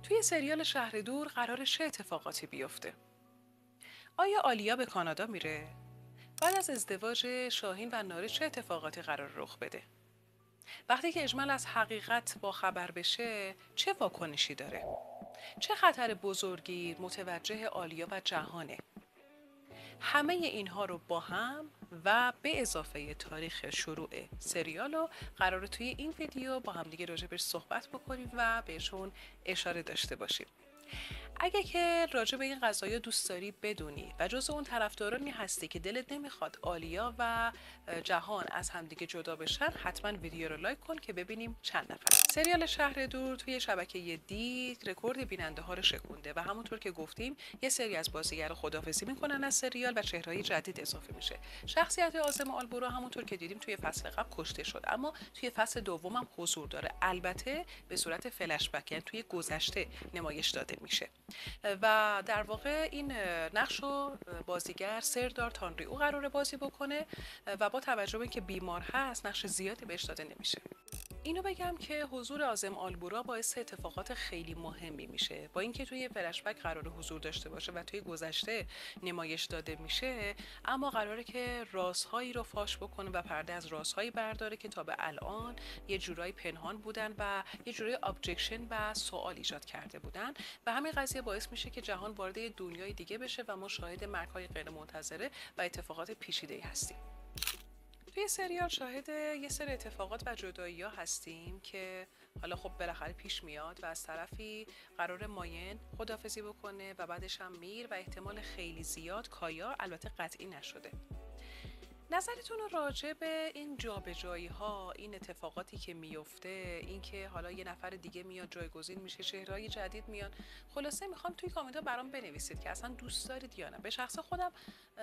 توی سریال شهر دور قرار چه اتفاقاتی بیفته؟ آیا آلیا به کانادا میره؟ بعد از ازدواج شاهین و ناره چه اتفاقاتی قرار رخ بده؟ وقتی که اجمل از حقیقت با خبر بشه چه واکنشی داره؟ چه خطر بزرگی متوجه آلیا و جهانه؟ همه اینها رو با هم و به اضافه تاریخ شروع سریال رو قراره توی این ویدیو با هم دیگه راجبش صحبت بکنیم و بهشون اشاره داشته باشیم. اگه که راجع به این قضايا دوست داری بدونی و جز اون طرفدارانی هستی که دلت نمیخواد آلیا و جهان از همدیگه جدا بشن، حتما ویدیو رو لایک کن که ببینیم چند نفر. سریال شهر دور توی شبکه دید رکورد بیننده ها رو شکونده و همونطور که گفتیم یه سری از بازیگر خداحافظی میکنن از سریال و چهره‌های جدید اضافه میشه. شخصیت عازم آلبورا همونطور که دیدیم توی فصل قبل کشته شد، اما توی فصل دوم هم حضور داره، البته به صورت فلش بک، یعنی توی گذشته نمایش داده میشه. و در واقع این نقش رو بازیگر سردار تانریو قراره بازی بکنه و با توجه به اینکه بیمار هست نقش زیادی بهش داده نمیشه. اینو بگم که حضور عازم آلبورا باعث اتفاقات خیلی مهمی میشه. با اینکه توی فلش بک قراره حضور داشته باشه و توی گذشته نمایش داده میشه، اما قراره که رازهایی رو فاش بکنه و پرده از رازهایی برداره که تا به الان یه جورایی پنهان بودن و یه جورایی ابجکشن و سوال ایجاد کرده بودن و همین قضیه باعث میشه که جهان وارد یه دنیای دیگه بشه و ما شاهد مرگ‌های غیرمنتظره و اتفاقات پیچیده‌ای هستیم. توی سریال شاهد یه سری اتفاقات و جدایی ها هستیم که حالا خب بالاخره پیش میاد و از طرفی قرار ماین خدافزی بکنه و بعدش هم میر و احتمال خیلی زیاد کایا، البته قطعی نشده. نظرتون رو راجع به این جابجایی ها، این اتفاقاتی که میفته، این که حالا یه نفر دیگه میاد جایگزین میشه، چهره‌های جدید میان، خلاصه میخوام توی کامنت ها برام بنویسید که اصلا دوست دارید یا نه. به شخص خودم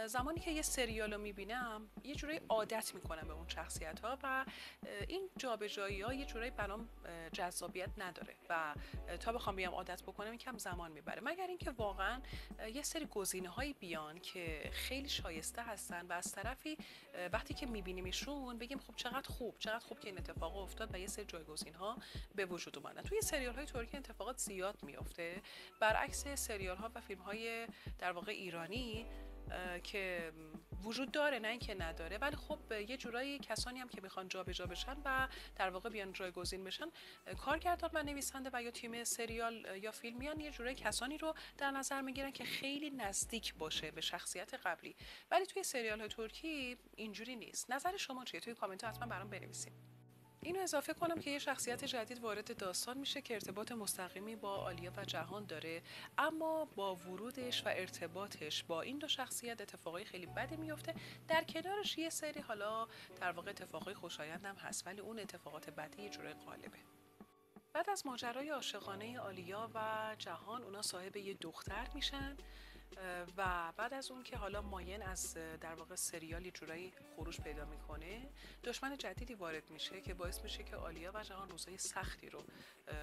زمانی که یه سریال رو میبینم یه جورایی عادت میکنم به اون شخصیت ها و این جابجایی ها یه جورایی برام جذابیت نداره و تا بخوام بیام عادت بکنم یکم زمان میبره، مگر اینکه واقعا یه سری گزینه هایی بیان که خیلی شایسته هستن و از طرفی وقتی که میبینیمشون بگیم خب چقدر خوب، چقدر خوب که این اتفاق افتاد و یه سری جایگزین ها به وجود اومدن. توی سریال های ترکی اتفاقات زیاد میفته، برعکس سریال ها و فیلم های در واقع ایرانی که وجود داره، نه اینکه نداره، ولی خب یه جورایی کسانی هم که میخوان جابجا بشن و در واقع بیان جایگزین بشن، کارگردان و نویسنده و یا تیم سریال یا فیلم میان یه جورایی کسانی رو در نظر میگیرن که خیلی نزدیک باشه به شخصیت قبلی، ولی توی سریال های ترکی اینجوری نیست. نظر شما چیه؟ توی کامنت ها حتما برام بنویسید. اینو اضافه کنم که یه شخصیت جدید وارد داستان میشه که ارتباط مستقیمی با آلیا و جهان داره، اما با ورودش و ارتباطش با این دو شخصیت اتفاقای خیلی بدی میفته. در کنارش یه سری حالا در واقع اتفاقای خوشایند هم هست، ولی اون اتفاقات بدی یه جوره غالبه. بعد از ماجرای عاشقانه آلیا و جهان، اونا صاحب یه دختر میشن و بعد از اون که حالا ماین از در واقع سریالی جورایی خروج پیدا میکنه، دشمن جدیدی وارد میشه که باعث میشه که آلیا و جهان روزای سختی رو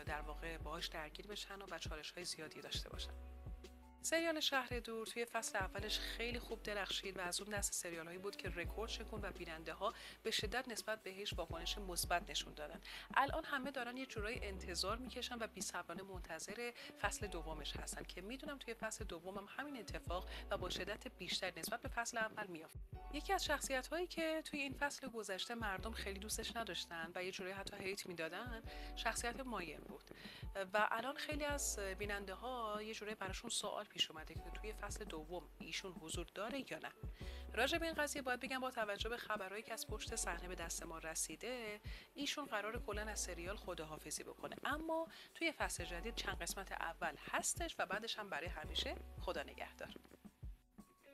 در واقع باهاش درگیر بشن و چالش‌های زیادی داشته باشن. سریال شهر دور توی فصل اولش خیلی خوب درخشید و از اون دست سریال هایی بود که رکورد شکن و بیننده ها به شدت نسبت بهش واکنش مثبت نشون دادن. الان همه دارن یه جورایی انتظار میکشن و بی‌صبرانه منتظر فصل دومش هستن که میدونم توی فصل دوم هم همین اتفاق و با شدت بیشتر نسبت به فصل اول میافته. یکی از شخصیت هایی که توی این فصل گذشته مردم خیلی دوستش نداشتن و یه جورایی حتی هیت میدادن، شخصیت ماین بود و الان خیلی از بیننده ها یه جورایی براشون سوال پیش اومده که توی فصل دوم ایشون حضور داره یا نه. راجع به این قضیه باید بگم با توجه به خبرهایی که از پشت صحنه به دست ما رسیده، ایشون قراره کلا از سریال خداحافظی بکنه، اما توی فصل جدید چند قسمت اول هستش و بعدش هم برای همیشه خدا نگهدار.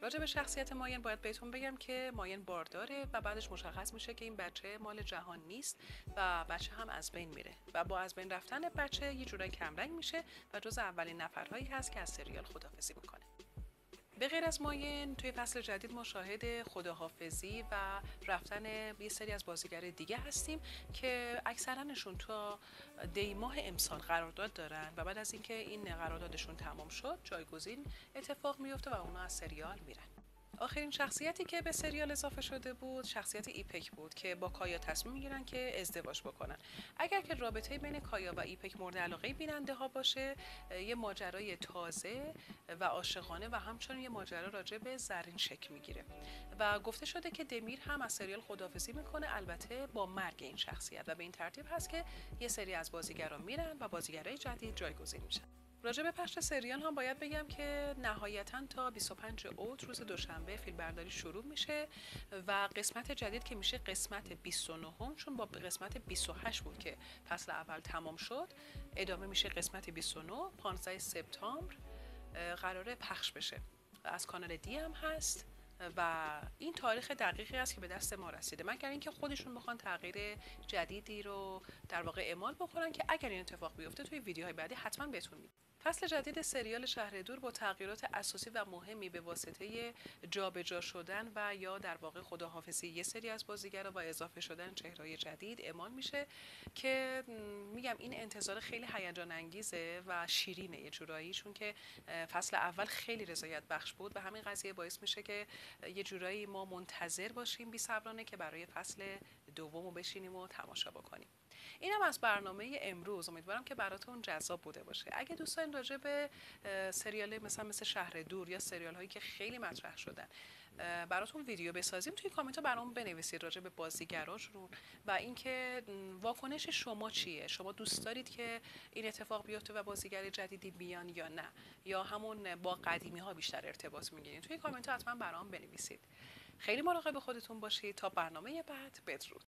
راجع به شخصیت ماین باید بهتون بگم که ماین بارداره و بعدش مشخص میشه که این بچه مال جهان نیست و بچه هم از بین میره و با از بین رفتن بچه یه جورایی کمرنگ میشه و جز اولین نفرهایی هست که از سریال خداحافظی میکنه. به غیر از ماین توی فصل جدید ما شاهد خداحافظی و رفتن یه سری از بازیگر دیگه هستیم که اکثرانشون تا دی ماه امسال قرارداد دارن و بعد از اینکه این قراردادشون تمام شد جایگزین اتفاق میفته و اونا از سریال میرن. آخرین شخصیتی که به سریال اضافه شده بود شخصیت ایپک بود که با کایا تصمیم میگیرن که ازدواج بکنن. اگر که رابطه بین کایا و ایپک مورد علاقه بیننده ها باشه، یه ماجرای تازه و عاشقانه و همچنین یه ماجرا راجع به زرین شکل میگیره و گفته شده که دمیر هم از سریال خداحافظی میکنه، البته با مرگ این شخصیت، و به این ترتیب هست که یه سری از بازیگران میرن و بازیگرای جدید جایگزین میشن. راجع به پخش سریال هم باید بگم که نهایتا تا 25 اوت روز دوشنبه فیلمبرداری شروع میشه و قسمت جدید که میشه قسمت 29 هم، چون با قسمت 28 بود که فصل اول تمام شد، ادامه میشه قسمت 29 15 سپتامبر قراره پخش بشه. از کانال دی هم هست و این تاریخ دقیقی است که به دست ما رسیده، مگر اینکه خودشون بخوان تغییر جدیدی رو در واقع اعمال بکنن که اگر این اتفاق بیفته توی ویدیوهای بعدی حتما بهتون میگم. فصل جدید سریال شهر دور با تغییرات اساسی و مهمی به واسطه جابجا شدن و یا در واقع خداحافظی یه سری از بازیگرا و اضافه شدن چهره‌های جدید اعمال میشه که میگم این انتظار خیلی هیجان انگیزه و شیرینه یه جورایی، چون که فصل اول خیلی رضایت بخش بود و همین قضیه باعث میشه که یه جورایی ما منتظر باشیم بی‌صبرانه که برای فصل دومو بشینیم و تماشا بکنیم. اینم از برنامه امروز، امیدوارم که براتون جذاب بوده باشه. اگه دوست دارین راجع به سریال مثل شهر دور یا سریال هایی که خیلی مطرح شدن براتون ویدیو بسازیم، توی کامنت ها برام بنویسید راجع به بازیگراشون و اینکه واکنش شما چیه. شما دوست دارید که این اتفاق بیفته و بازیگر جدیدی بیان یا نه، یا همون با قدیمی ها بیشتر ارتباط میگیرید؟ توی کامنت ها حتما برام بنویسید. خیلی مراقب خودتون باشید. تا برنامه بعد، بدرود.